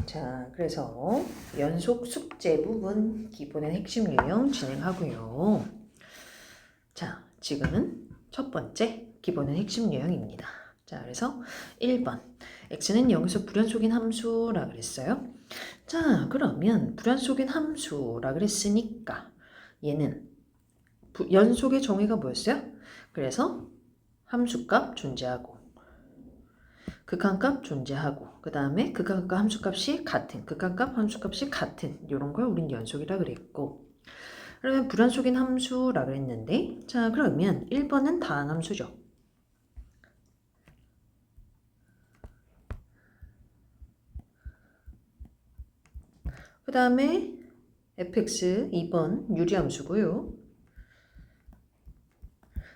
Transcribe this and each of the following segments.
자, 그래서 연속 숙제 부분 기본의 핵심 유형 진행하고요. 자, 지금은 첫 번째 기본의 핵심 유형입니다. 자, 그래서 1번 x는 0에서 불연속인 함수라 그랬어요. 자, 그러면 불연속인 함수라 그랬으니까 얘는 연속의 정의가 뭐였어요? 그래서 함수값 존재하고 극한값 존재하고 그 다음에 극한값 함수값이 같은 극한값 함수값이 같은 이런 걸 우린 연속이라 그랬고, 그러면 불연속인 함수라 그랬는데, 자 그러면 1번은 다항함수죠. 그 다음에 fx 2번 유리함수고요.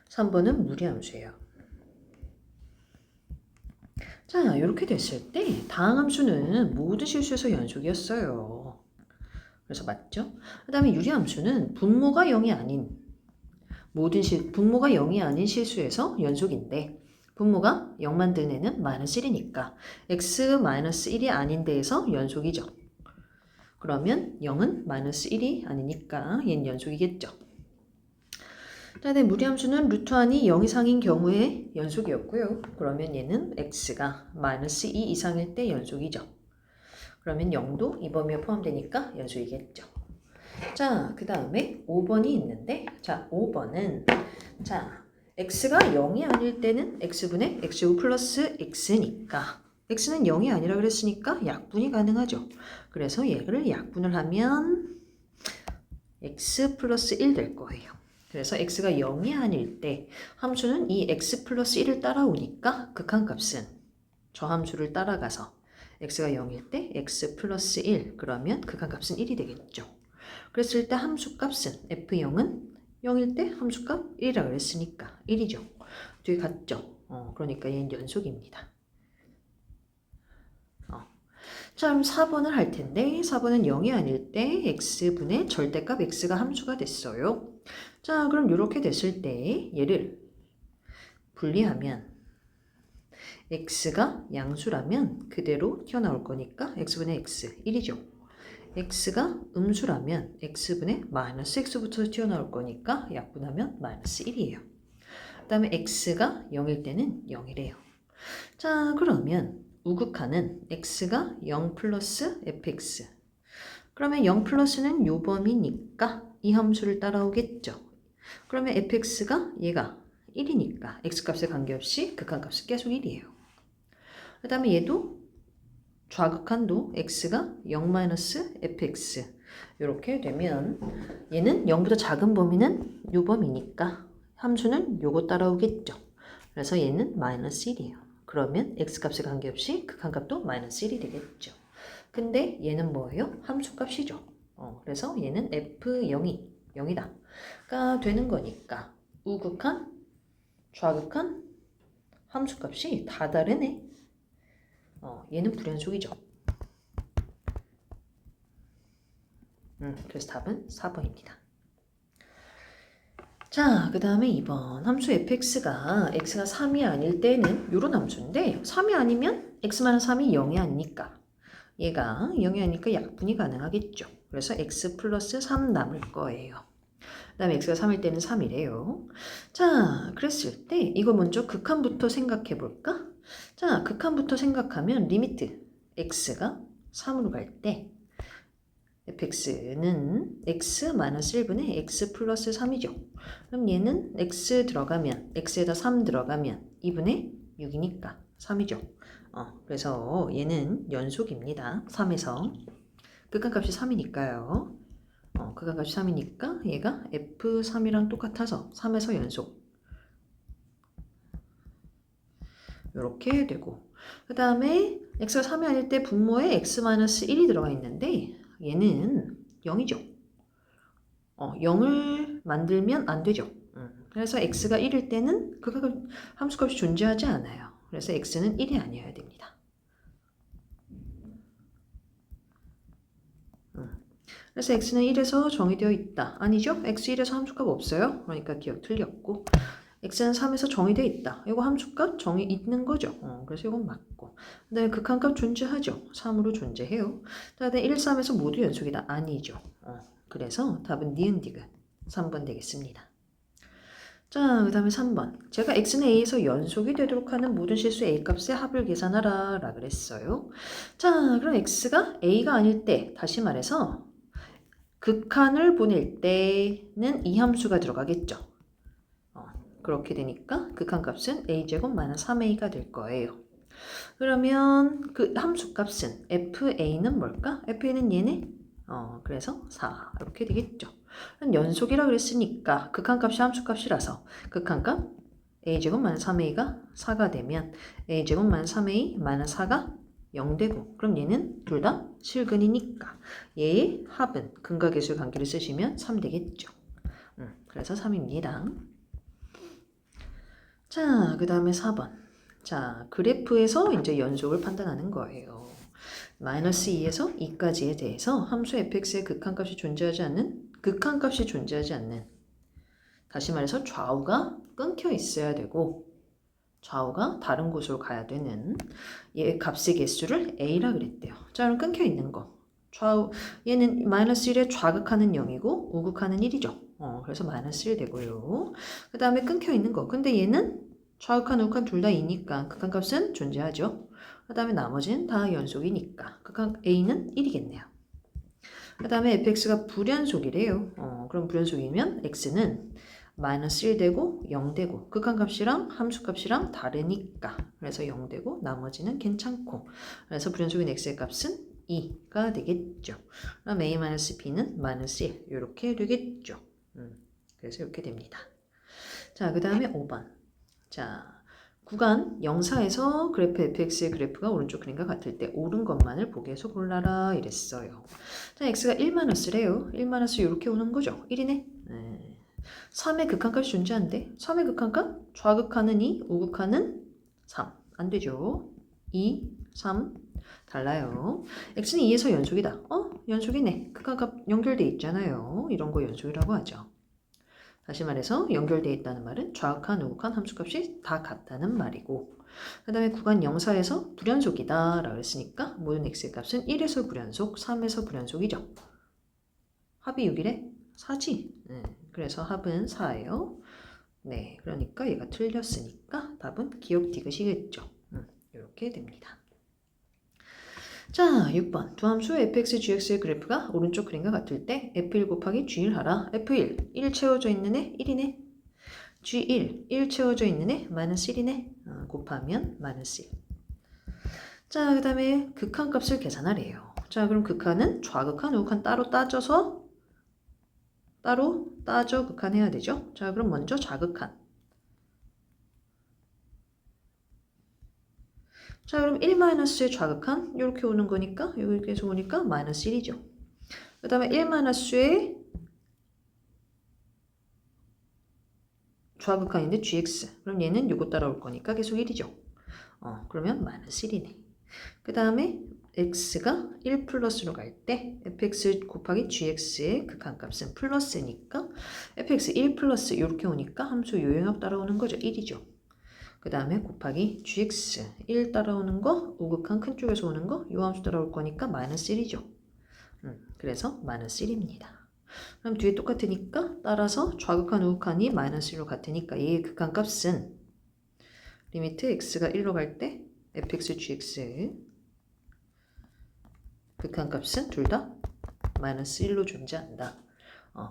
3번은 무리함수예요. 자, 이렇게 됐을 때 다항함수는 모든 실수에서 연속이었어요. 그래서 맞죠? 그 다음에 유리함수는 분모가 0이 아닌 분모가 0이 아닌 실수에서 연속인데, 분모가 0 만드는 애는 -1이니까 x-1이 아닌 데에서 연속이죠. 그러면 0은 -1이 아니니까 얘는 연속이겠죠. 자, 네, 무리함수는 루트 안이 0 이상인 경우에 연속이었고요. 그러면 얘는 x가 -2 이상일 때 연속이죠. 그러면 0도 이 범위에 포함되니까 연속이겠죠. 자, 그 다음에 5번이 있는데, 자, 5번은 자, x가 0이 아닐 때는 x분의 x제곱 플러스 x니까 x는 0이 아니라 그랬으니까 약분이 가능하죠. 그래서 얘를 약분을 하면 x 플러스 1 될 거예요. 그래서 x가 0이 아닐 때 함수는 이 x 플러스 1을 따라오니까 극한값은 저 함수를 따라가서 x가 0일 때 x 플러스 1, 그러면 극한값은 1이 되겠죠. 그랬을 때 함수값은 f0은 0일 때 함수값 1이라고 그랬으니까 1이죠. 뒤에 같죠. 그러니까 얘는 연속입니다. 자, 그럼 4번을 할 텐데 4번은 0이 아닐 때 x분의 절대값 x가 함수가 됐어요. 자, 그럼 이렇게 됐을 때 얘를 분리하면 x가 양수라면 그대로 튀어나올 거니까 x분의 x 1이죠. x가 음수라면 x분의 -x부터 튀어나올 거니까 약분하면 -1이에요. 그 다음에 x가 0일 때는 0이래요. 자, 그러면 우극한은 x가 0 플러스 fx. 그러면 0 플러스는 요 범위니까 이 함수를 따라오겠죠. 그러면 fx가 얘가 1이니까 x값에 관계없이 극한값은 계속 1이에요. 그 다음에 얘도 좌극한도 x가 0-fx 이렇게 되면 얘는 0보다 작은 범위는 요 범위니까 함수는 요거 따라오겠죠. 그래서 얘는 -1이에요. 그러면 x값에 관계없이 극한값도 -1이 되겠죠. 근데 얘는 뭐예요? 함수값이죠. 그래서 얘는 f0이 0이다가 되는 거니까 우극한, 좌극한 함수값이 다 다르네. 얘는 불연속이죠. 그래서 답은 4번입니다. 자, 그 다음에 2번 함수 fx가 x가 3이 아닐 때는 이런 함수인데 3이 아니면 x-3이 0이 아니니까 얘가 0이 아니니까 약분이 가능하겠죠. 그래서 x 플러스 3 남을 거예요. 그 다음에 x가 3일 때는 3이래요. 자, 그랬을 때 이거 먼저 극한부터 생각해 볼까? 자, 극한부터 생각하면 리미트 x가 3으로 갈 때 fx는 x-1분의 x 플러스 3이죠. 그럼 얘는 x 들어가면 x에다 3 들어가면 2분의 6이니까 3이죠. 그래서 얘는 연속입니다. 3에서 극한값이 3이니까요. 극한값이 3이니까 얘가 f3이랑 똑같아서 3에서 연속 이렇게 되고, 그 다음에 x가 3이 아닐 때 분모에 x-1이 들어가 있는데 얘는 0이죠. 0을 만들면 안 되죠. 그래서 x가 1일 때는 그 함수값이 존재하지 않아요. 그래서 x는 1이 아니어야 됩니다. 그래서 x는 1에서 정의되어 있다. 아니죠? x 1에서 함수값 없어요. 그러니까 기억 틀렸고, x는 3에서 정의되어 있다. 이거 함수값 정의 있는 거죠. 그래서 이건 맞고. 네, 극한값 존재하죠. 3으로 존재해요. 다음에 1, 3에서 모두 연속이다. 아니죠. 그래서 답은 니은디귿 3번 되겠습니다. 자, 그 다음에 3번. 제가 x는 a에서 연속이 되도록 하는 모든 실수 a 값의 합을 계산하라 라 그랬어요. 자, 그럼 x가 a가 아닐 때, 다시 말해서 극한을 보낼 때는 이 함수가 들어가겠죠. 그렇게 되니까 극한값은 a제곱 마이너스 3a가 될 거예요. 그러면 그 함수 값은 fa는 뭘까? fa는 얘네? 그래서 4 이렇게 되겠죠. 연속이라 그랬으니까 극한값이 함수값이라서 극한값 a제곱 마이너스 3a가 4가 되면 a제곱 마이너스 3a 마이너스 4가 0 되고, 그럼 얘는 둘 다 실근이니까 얘의 합은 근각계수의 관계를 쓰시면 3 되겠죠. 그래서 3입니다. 자, 그 다음에 4번. 자, 그래프에서 이제 연속을 판단하는 거예요. 마이너스 2에서 2까지에 대해서 함수 fx의 극한값이 존재하지 않는, 다시 말해서 좌우가 끊겨 있어야 되고 좌우가 다른 곳으로 가야 되는 얘 값의 개수를 a라 그랬대요. 자, 그럼 끊겨 있는 거. 좌우, 얘는 마이너스 1에 좌극하는 0이고 우극하는 1이죠. 그래서 마이너스 1 되고요. 그 다음에 끊겨 있는 거. 근데 얘는 좌극한 우극한 둘 다 2니까 극한값은 존재하죠. 그 다음에 나머지는 다 연속이니까 극한 a는 1이겠네요. 그 다음에 fx가 불연속이래요. 그럼 불연속이면 x는 마이너스 1 되고 0 되고 극한값이랑 함수값이랑 다르니까 그래서 0 되고 나머지는 괜찮고, 그래서 불연속인 x의 값은 2가 되겠죠. 그럼 a-b는 마이너스 1 이렇게 되겠죠. 그래서 이렇게 됩니다. 자, 그 다음에 5번. 자, 구간 0사에서 그래프 fx의 그래프가 오른쪽 그림과 같을 때 옳은 것만을 보기에서 골라라 이랬어요. 자, x가 1-래요. 1- 이렇게 오는 거죠. 1이네. 3의 극한값이 존재한대. 3의 극한값? 좌극하는 2, 우극하는 3. 안 되죠. 2, 3 달라요. x는 2에서 연속이다. 연속이네. 극한값 연결돼 있잖아요. 이런 거 연속이라고 하죠. 다시 말해서 연결되어 있다는 말은 좌극한, 우극한 함수값이 다 같다는 말이고, 그 다음에 구간 0사에서 불연속이다 라고 했으니까 모든 x의 값은 1에서 불연속, 3에서 불연속이죠. 합이 6이래? 4지. 그래서 합은 4예요. 네, 그러니까 얘가 틀렸으니까 답은 기억 디귿이겠죠. 이렇게 됩니다. 자, 6번. 두 함수 fx, gx의 그래프가 오른쪽 그림과 같을 때 f1 곱하기 g1 하라. f1, 1 채워져 있는 애 1이네. g1, 1 채워져 있는 애 마이너스 1이네. 곱하면 마이너스 1. 자, 그 다음에 극한값을 계산하래요. 자, 그럼 극한은 좌극한, 우극한 따로 따져 극한해야 되죠. 자, 그럼 먼저 좌극한. 자, 그럼 1-의 좌극한 이렇게 오는 거니까 여기에서 오니까 마이너스 1이죠. 그 다음에 1-의 좌극한인데 gx. 그럼 얘는 요거 따라올 거니까 계속 1이죠. 그러면 마이너스 1이네. 그 다음에 x가 1 플러스로 갈 때 fx 곱하기 gx의 극한값은 플러스니까 fx 1 플러스 이렇게 오니까 함수 요영합 따라오는 거죠. 1이죠. 그 다음에 곱하기 gx 1 따라오는 거, 우극한 큰 쪽에서 오는 거, 요 함수 따라올 거니까 마이너스 1이죠. 그래서 마이너스 1입니다. 그럼 뒤에 똑같으니까 따라서 좌극한, 우극한이 마이너스 1로 같으니까 얘의 극한값은 리미트 x가 1로 갈 때 fx, gx 극한값은 둘 다 마이너스 1로 존재한다.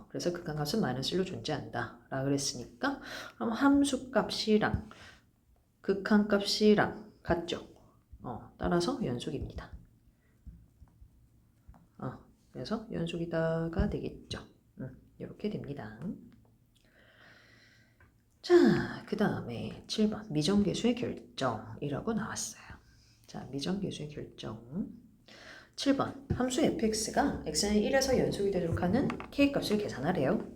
그래서 극한값은 마이너스 1로 존재한다 라고 그랬으니까 그럼 함수값이랑 극한값이랑 같죠. 따라서 연속입니다. 그래서 연속이다가 되겠죠. 이렇게 됩니다. 자, 그 다음에 7번 미정계수의 결정이라고 나왔어요. 자, 미정계수의 결정 7번 함수 fx가 x는 1에서 연속이 되도록 하는 k값을 계산하래요.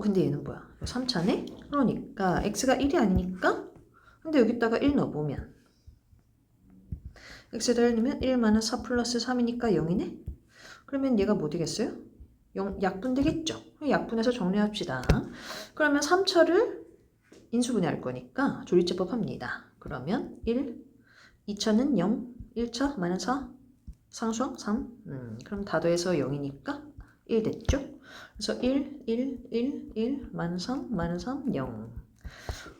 근데 얘는 뭐야? 3차네? 그러니까 x가 1이 아니니까 근데 여기다가 1 넣어보면 x에다 1 넣으면 1-4 플러스 3이니까 0이네? 그러면 얘가 뭐 되겠어요? 0, 약분 되겠죠? 약분해서 정리합시다. 그러면 3차를 인수분해할 거니까 조리제법 합니다. 그러면 1, 2차는 0, 1차 마이너스 4, 상수항 3. 그럼 다 더해서 0이니까 1 됐죠? 그래서 1, 1, 1, 1, 마이너스 3, 마이너스 3, 0.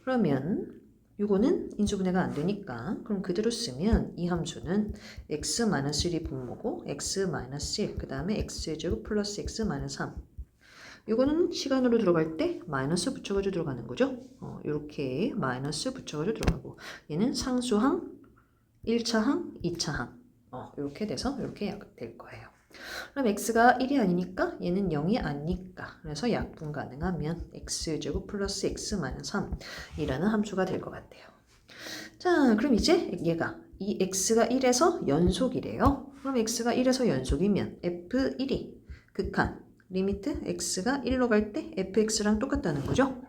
그러면 요거는 인수분해가 안 되니까 그럼 그대로 쓰면 이 함수는 x-1이 분모고 x-1, 그 다음에 x제곱 플러스 x-3. 요거는 시간으로 들어갈 때 마이너스 붙여가지고 들어가는 거죠. 요렇게 마이너스 붙여가지고 들어가고 얘는 상수항, 1차항, 2차항. 요렇게 돼서 이렇게 약될 거예요. 그럼 x가 1이 아니니까 얘는 0이 아니니까 그래서 약분 가능하면 x제곱 플러스 x-3 이라는 함수가 될 것 같아요. 자, 그럼 이제 얘가 이 x가 1에서 연속이래요. 그럼 x가 1에서 연속이면 f1이 극한 리미트 x가 1로 갈 때 fx랑 똑같다는 거죠.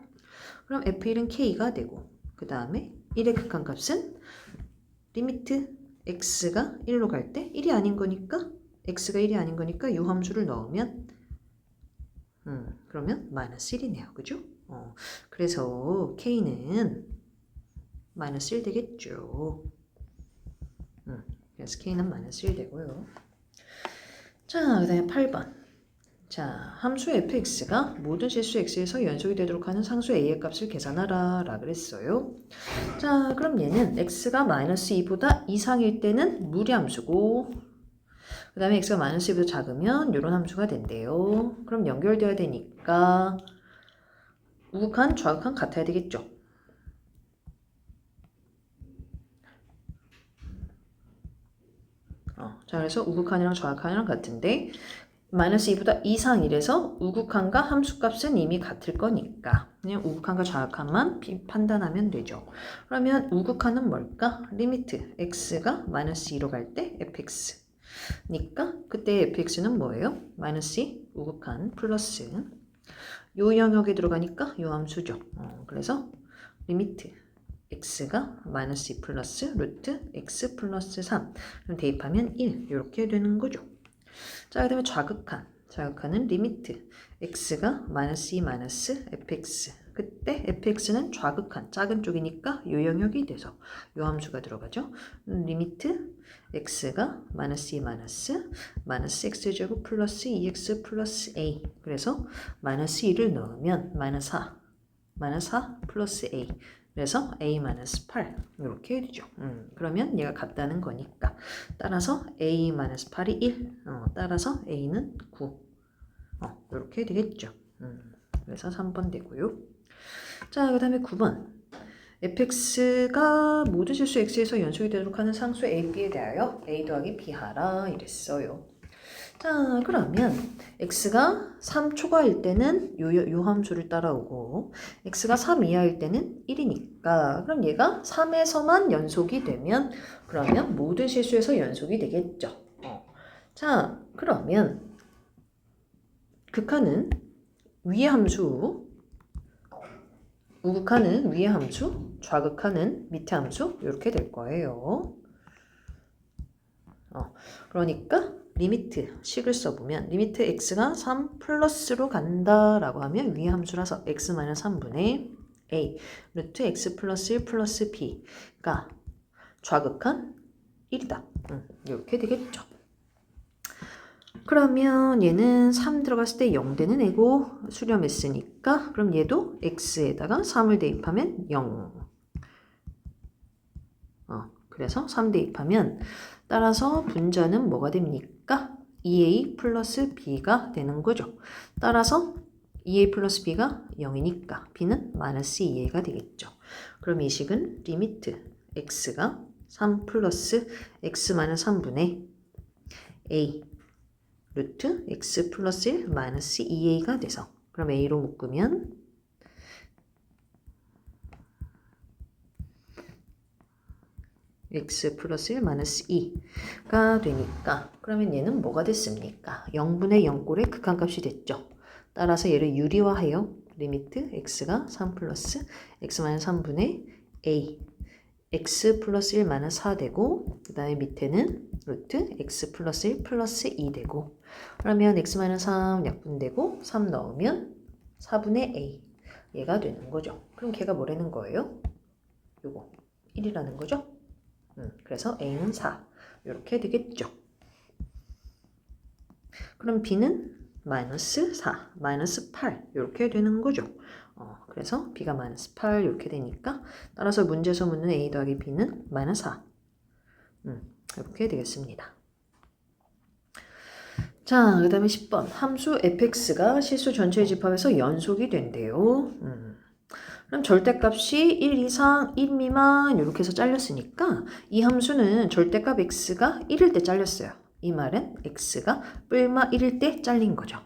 그럼 f1은 k가 되고 그 다음에 1의 극한값은 리미트 x가 1로 갈 때 1이 아닌 거니까 x가 1이 아닌 거니까 이 함수를 넣으면 그러면 마이너스 1이네요. 그죠? 그래서 k는 마이너스 1 되겠죠. 그래서 k는 마이너스 1 되고요. 자, 그 다음에 8번. 자, 함수 fx가 모든 실수 x에서 연속이 되도록 하는 상수 a의 값을 계산하라 라 그랬어요. 자, 그럼 얘는 x가 마이너스 2보다 이상일 때는 무리함수고 그 다음에 x가 마이너스 2보다 작으면 이런 함수가 된대요. 그럼 연결돼야 되니까 우극한, 좌극한 같아야 되겠죠. 자, 그래서 우극한이랑 좌극한이랑 같은데 마이너스 2보다 이상이래서 우극한과 함수값은 이미 같을 거니까 그냥 우극한과 좌극한만 판단하면 되죠. 그러면 우극한은 뭘까? 리미트 x가 마이너스 2로 갈 때 fx 니까 그때 fx는 뭐예요? 마이너스 2 우극한 플러스 요 영역에 들어가니까 요 함수죠. 그래서 리미트 x가 마이너스 2 플러스 루트 x 플러스 3 그럼 대입하면 1 이렇게 되는 거죠. 자, 그 다음에 좌극한. 좌극한은 리미트 x가 마이너스 2 마이너스 fx. 그때 fx는 좌극한 작은 쪽이니까 요 영역이 돼서 요 함수가 들어가죠. 리미트 x가 마이너스 2 마이너스 마이너스 x제곱 플러스 2x 플러스 a. 그래서 마이너스 2를 넣으면 마이너스 4. 마이너스 4 플러스 a. 그래서 a-8 이렇게 되죠. 그러면 얘가 같다는 거니까 따라서 a-8이 1 따라서 a는 9 이렇게 되겠죠. 그래서 3번 되고요. 자, 그 다음에 9번 fx가 모든 실수 x에서 연속이 되도록 하는 상수 a, b에 대하여 a 더하기 b 하라 이랬어요. 자, 그러면 x가 3 초과일 때는 요 함수를 따라오고 x가 3 이하일 때는 1이니까 그럼 얘가 3에서만 연속이 되면 그러면 모든 실수에서 연속이 되겠죠. 자, 그러면 극한은 위의 함수, 우극한은 위의 함수, 좌극한은 밑의 함수 이렇게 될 거예요. 그러니까 리미트 식을 써보면 리미트 x가 3 플러스로 간다라고 하면 위의 함수라서 x-3분의 a 루트 x 플러스 1 플러스 b가 좌극한 1이다. 이렇게 되겠죠. 그러면 얘는 3 들어갔을 때 0 되는 애고 수렴했으니까 그럼 얘도 x에다가 3을 대입하면 0. 그래서 3 대입하면 따라서 분자는 뭐가 됩니까? 2a 플러스 b가 되는 거죠. 따라서 2a 플러스 b가 0이니까 b는 마이너스 2a가 되겠죠. 그럼 이 식은 리미트 x가 3 플러스 x-3분의 a 루트 x 플러스 1 마이너스 2a가 돼서 그럼 a로 묶으면 x 플러스 1 마이너스 2가 되니까 그러면 얘는 뭐가 됐습니까? 0분의 0꼴의 극한값이 됐죠. 따라서 얘를 유리화해요. 리미트 x가 3 플러스 x 마이너스 3분의 a x 플러스 1 마이너스 4 되고 그 다음에 밑에는 루트 x 플러스 1 플러스 2 되고 그러면 x 마이너스 3 약분되고 3 넣으면 4분의 a 얘가 되는 거죠. 그럼 걔가 뭐라는 거예요? 요거 1이라는 거죠. 그래서 a는 4 이렇게 되겠죠. 그럼 b는 마이너스 4, 마이너스 8 이렇게 되는 거죠. 그래서 b가 마이너스 8 이렇게 되니까 따라서 문제에서 묻는 a 더하기 b는 마이너스 4 이렇게 되겠습니다. 자, 그 다음에 10번 함수 fx가 실수 전체의 집합에서 연속이 된대요. 그럼 절대값이 1 이상, 1 미만 이렇게 해서 잘렸으니까 이 함수는 절대값 x가 1일 때 잘렸어요. 이 말은 x가 뿔마 1일 때 잘린 거죠.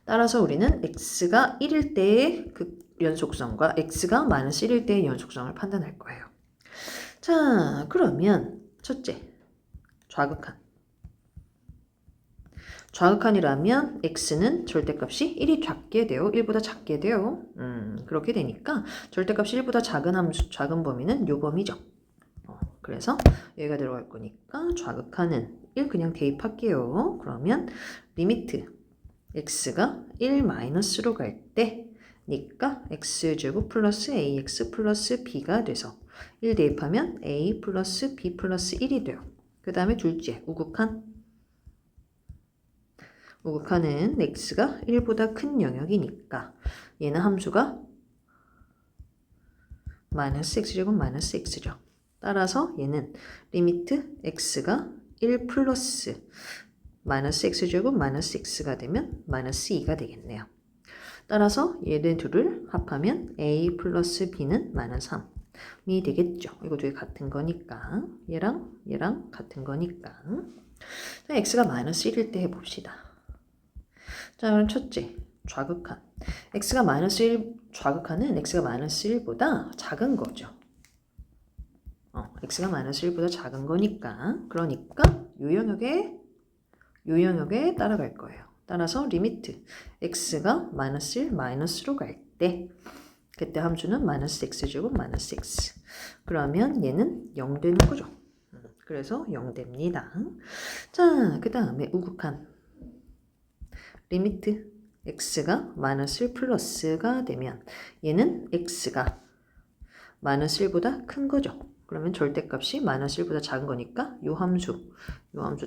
따라서 우리는 x가 1일 때의 그 연속성과 x가 마이너스 1일 때의 연속성을 판단할 거예요. 자, 그러면 첫째, 좌극한이라면 x는 절대값이 1이 작게 돼요. 1보다 작게 돼요. 그렇게 되니까 절대값이 1보다 작은 함수, 작은 범위는 요 범위죠. 그래서 여기가 들어갈 거니까 좌극한은 1 그냥 대입할게요. 그러면 리미트 x가 1 마이너스로 갈 때니까 x제곱 플러스 ax 플러스 b가 돼서 1 대입하면 a 플러스 b 플러스 1이 돼요. 그 다음에 둘째 우극한은 x가 1보다 큰 영역이니까 얘는 함수가 마이너스 x제곱 마이너스 x죠. 따라서 얘는 리미트 x가 1 플러스 마이너스 x제곱 마이너스 x가 되면 마이너스 2가 되겠네요. 따라서 얘네 둘을 합하면 a 플러스 b는 마이너스 3이 되겠죠. 이거 두 개 같은 거니까 얘랑 같은 거니까 x가 마이너스 1일 때 해봅시다. 자, 그럼 첫째, 좌극한. x가 마이너스 1, 좌극한은 x가 마이너스 1보다 작은 거죠. x가 마이너스 1보다 작은 거니까. 그러니까 요 영역에 따라갈 거예요. 따라서 리미트 x가 마이너스 1, 마이너스로 갈 때 그때 함수는 마이너스 x제곱 마이너스 x. 그러면 얘는 0 되는 거죠. 그래서 0 됩니다. 자, 그 다음에 우극한. 리미트 x가 마이너스 1 플러스가 되면 얘는 x가 마이너스 1보다 큰 거죠. 그러면 절대값이 마이너스 1보다 작은 거니까 요 함수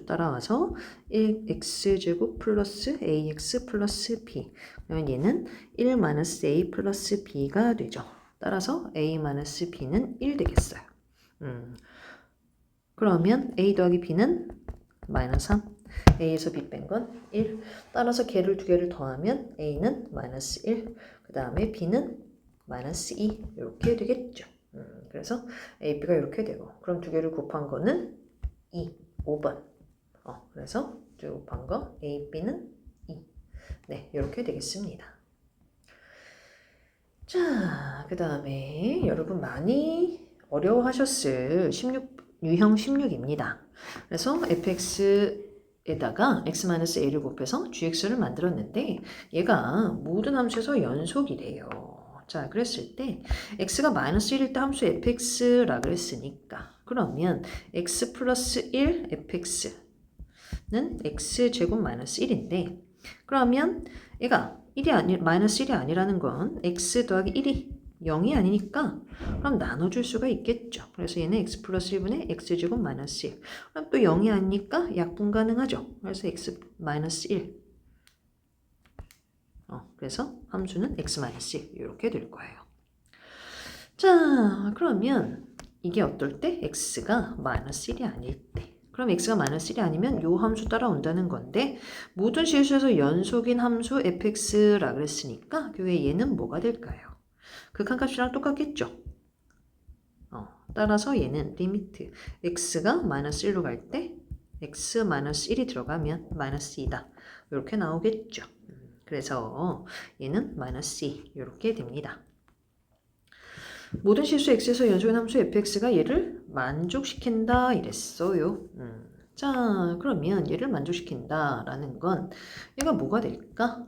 따라와서 1x제곱 플러스 ax 플러스 b. 그러면 얘는 1 마이너스 a 플러스 b가 되죠. 따라서 a 마이너스 b는 1 되겠어요. 그러면 a 더하기 b는 마이너스 3. a에서 b 뺀 건 1. 따라서 걔를 두 개를 더하면 a는 마이너스 1. 그 다음에 b는 마이너스 2. 이렇게 되겠죠. 그래서 a, b가 이렇게 되고 그럼 두 개를 곱한 거는 2, 5번. 그래서 두 개 곱한 거 a, b는 2. 네, 이렇게 되겠습니다. 자, 그 다음에 여러분 많이 어려워하셨을 유형 16입니다. 그래서 fx에다가 x-a를 곱해서 gx를 만들었는데 얘가 모든 함수에서 연속이래요. 자, 그랬을 때 x가 마이너스 1일 때 함수 fx라 그랬으니까 그러면 x 플러스 1 fx는 x제곱 마이너스 1인데 그러면 얘가 마이너스 1이 아니라는 건 x 더하기 1이 0이 아니니까 그럼 나눠줄 수가 있겠죠. 그래서 얘는 x 플러스 1분의 x제곱 마이너스 1. 그럼 또 0이 아니니까 약분 가능하죠. 그래서 x 마이너스 1. 그래서 함수는 x 마이너스 1 이렇게 될 거예요. 자, 그러면 이게 어떨 때? x가 마이너스 1이 아닐 때. 그럼 x가 마이너스 1이 아니면 요 함수 따라온다는 건데 모든 실수에서 연속인 함수 fx라 그랬으니까 교회 얘는 뭐가 될까요? 극한값이랑 똑같겠죠? 따라서 얘는 리미트 x가 마이너스 1로 갈 때 x 마이너스 1이 들어가면 마이너스 2다. 이렇게 나오겠죠. 그래서 얘는 마이너스 2 이렇게 됩니다. 모든 실수 x에서 연속인 함수 fx가 얘를 만족시킨다 이랬어요. 자, 그러면 얘를 만족시킨다라는 건 얘가 뭐가 될까?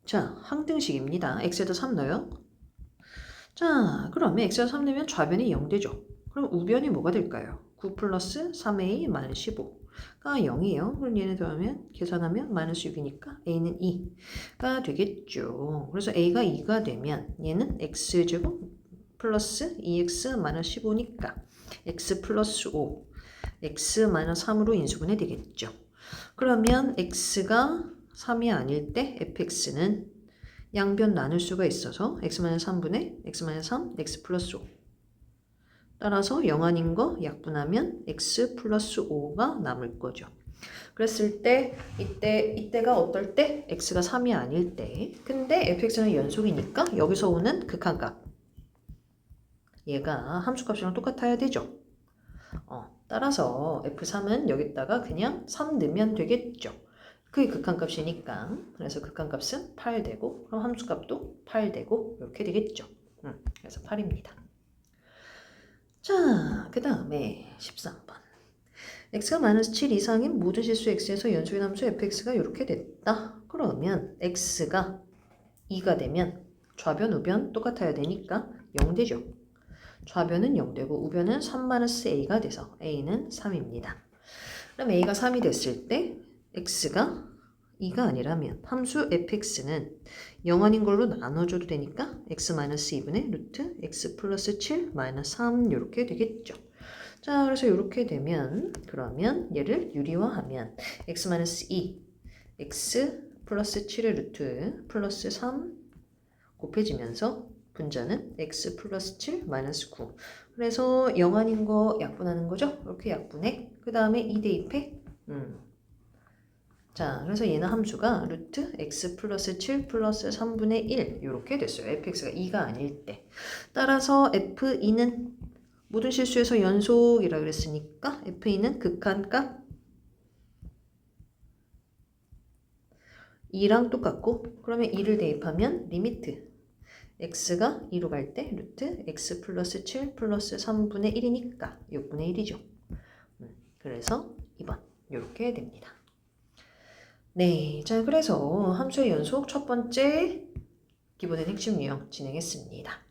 자, 항등식입니다. x에다 3 넣어요. 자, 그러면 x에다 3 넣으면 좌변이 0 되죠. 그럼 우변이 뭐가 될까요? 9 플러스 3a 마이너스 15가 0이에요. 그럼 얘네 더하면 계산하면 마이너스 6이니까 a는 2가 되겠죠. 그래서 a가 2가 되면 얘는 x제곱 플러스 2x 마이너스 15니까 x 플러스 5, x 마이너스 3으로 인수분해 되겠죠. 그러면 x가 3이 아닐 때 fx는 양변 나눌 수가 있어서 x 마이너스 3분의 x 마이너스 3, x 플러스 5. 따라서 0 아닌 거 약분하면 x 플러스 5가 남을 거죠. 그랬을 때 이때가 어떨 때? x가 3이 아닐 때. 근데 fx는 연속이니까 여기서 오는 극한값. 얘가 함수값이랑 똑같아야 되죠. 따라서 f3은 여기다가 그냥 3 넣으면 되겠죠. 그게 극한값이니까. 그래서 극한값은 8 되고 그럼 함수값도 8 되고 이렇게 되겠죠. 그래서 8입니다. 자, 그 다음에 13번. x가 마이너스 7 이상인 모든 실수 x에서 연속의 함수 fx가 이렇게 됐다. 그러면 x가 2가 되면 좌변, 우변 똑같아야 되니까 0 되죠. 좌변은 0 되고 우변은 3-a가 돼서 a는 3입니다. 그럼 a가 3이 됐을 때 x가 2가 아니라면 함수 fx는 0 아닌 걸로 나눠줘도 되니까 x-2분의 루트 x 플러스 7 마이너스 3 이렇게 되겠죠. 자, 그래서 이렇게 되면 그러면 얘를 유리화하면 x-2 x 플러스 7의 루트 플러스 3 곱해지면서 분자는 x 플러스 7 마이너스 9. 그래서 0 아닌 거 약분하는 거죠. 이렇게 약분해. 그 다음에 2 대입해. 자, 그래서 얘는 함수가 루트 x 플러스 7 플러스 3분의 1 이렇게 됐어요. fx가 2가 아닐 때. 따라서 f2는 모든 실수에서 연속이라 그랬으니까 f2는 극한값 2랑 똑같고 그러면 2를 대입하면 리미트 x가 2로 갈 때 루트 x 플러스 7 플러스 3분의 1이니까 6분의 1이죠. 그래서 2번 이렇게 됩니다. 네, 자 그래서 함수의 연속 첫 번째 기본의 핵심 유형 진행했습니다.